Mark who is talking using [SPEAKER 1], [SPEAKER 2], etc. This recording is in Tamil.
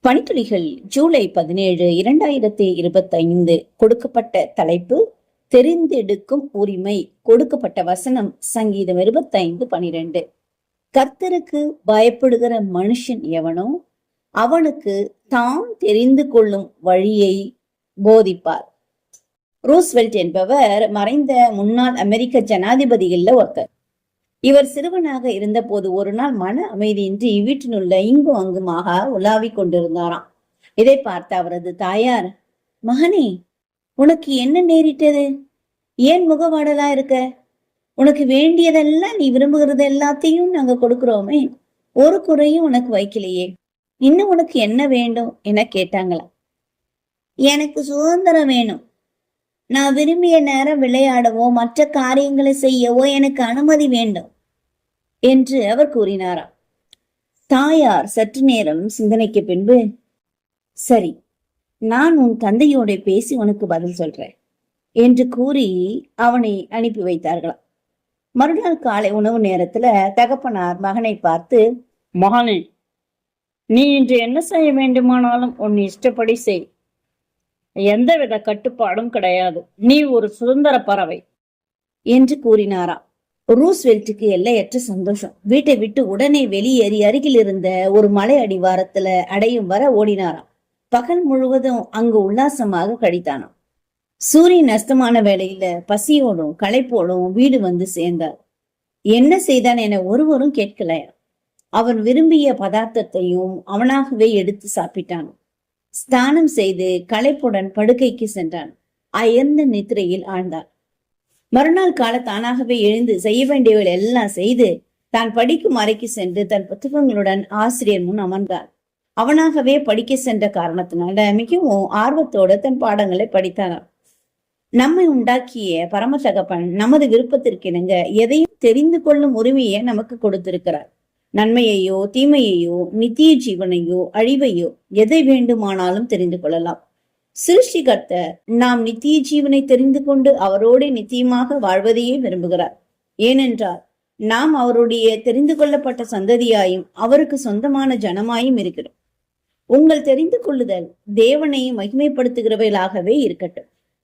[SPEAKER 1] பணித்துளிகள் ஜூலை 17, 2025. கொடுக்கப்பட்ட தலைப்பு தெரிந்தெடுக்கும் உரிமை. கொடுக்கப்பட்ட வசனம் சங்கீதம் 25:12. கர்த்தருக்கு பயப்படுகிற மனுஷன் எவனோ அவனுக்கு தாம் தெரிந்து கொள்ளும் வழியை போதிப்பார். ரூஸ்வெல்ட் என்பவர் மறைந்த முன்னாள் அமெரிக்க ஜனாதிபதிகள்ல ஒருத்தர். இவர் சிறுவனாக இருந்த போது ஒரு நாள் மன அமைதியின்றி வீட்டினுள்ள இங்கும் அங்குமாக உலாவிக் கொண்டிருந்தாராம். இதை பார்த்த அவரது தாயார், மகனே, உனக்கு என்ன நேரிட்டது? ஏன் முகவாடலா இருக்க? உனக்கு வேண்டியதெல்லாம், நீ விரும்புகிறது எல்லாத்தையும் நாங்க கொடுக்கிறோமே, ஒரு குறையும் உனக்கு வைக்கலையே, இன்னும் உனக்கு என்ன வேண்டும் என கேட்டாங்களாம். எனக்கு சுதந்திரம் வேணும். நான் விரும்பிய நேரம் விளையாடவோ மற்ற காரியங்களை செய்யவோ எனக்கு அனுமதி வேண்டும் என்று அவர் கூறினாராம். தாயார் சற்று நேரம் சிந்தனைக்கு பின்பு, சரி, நான் உன் தந்தையோட பேசி உனக்கு பதில் சொல்றேன் என்று கூறி அவனை அனுப்பி வைத்தார்களாம். மறுநாள் காலை உணவு நேரத்துல தகப்பனார் மகனை பார்த்து, மகனே, நீ இன்று என்ன செய்ய வேண்டுமானாலும் உன் இஷ்டப்படி செய். எந்தவித கட்டுப்பாடும் கிடையாது. நீ ஒரு சுதந்திர பறவை என்று கூறினாராம். ரூஸ்வெல்ட்டுக்கு எல்லையற்ற சந்தோஷம். வீட்டை விட்டு உடனே வெளியேறி அருகில் இருந்த ஒரு மலை அடிவாரத்துல அடையும் வர ஓடினாராம். பகல் முழுவதும் அங்கு உல்லாசமாக கழித்தானாம். சூரியன் அஸ்தமான வேளையில பசியோடும் களைப்போடும் வீடு வந்து சேர்ந்தார். என்ன செய்தான் என ஒருவரும் கேட்கலையா. அவன் விரும்பிய பதார்த்தத்தையும் அவனாகவே எடுத்து சாப்பிட்டான். ஸ்நானம் செய்து களைப்புடன் படுக்கைக்கு சென்றான். அயர்ந்த நித்திரையில் ஆழ்ந்தான். மறுநாள் கால தானாகவே எழுந்து செய்ய வேண்டியவர்கள் எல்லாம் செய்து தான் படிக்கும் அறைக்கு சென்று தன் புத்தகங்களுடன் ஆசிரியர் முன் அமர்ந்தார். அவனாகவே படிக்க சென்ற காரணத்தினால மிகவும் ஆர்வத்தோடு தன் பாடங்களை படித்தானாம். நம்மை உண்டாக்கிய பரம தகப்பன் நமது விருப்பத்திற்கிணங்க எதையும் தெரிந்து கொள்ளும் உரிமையை நமக்கு கொடுத்திருக்கிறார். நன்மையையோ தீமையையோ நித்திய ஜீவனையோ அழிவையோ எதை வேண்டுமானாலும் தெரிந்து கொள்ளலாம். சிருஷ்டிகர்த்தர் நாம் நித்திய ஜீவனை தெரிந்து கொண்டு அவரோடு நித்தியமாக வாழ்வதையே விரும்புகிறார். ஏனென்றால் நாம் அவருடைய தெரிந்து கொள்ளப்பட்ட சந்ததியாயும் அவருக்கு சொந்தமான ஜனமாயும் இருக்கிறோம். உங்கள் தெரிந்து கொள்ளுதல் தேவனை மகிமைப்படுத்துகிறவைகளாகவே இருக்கட்டும்.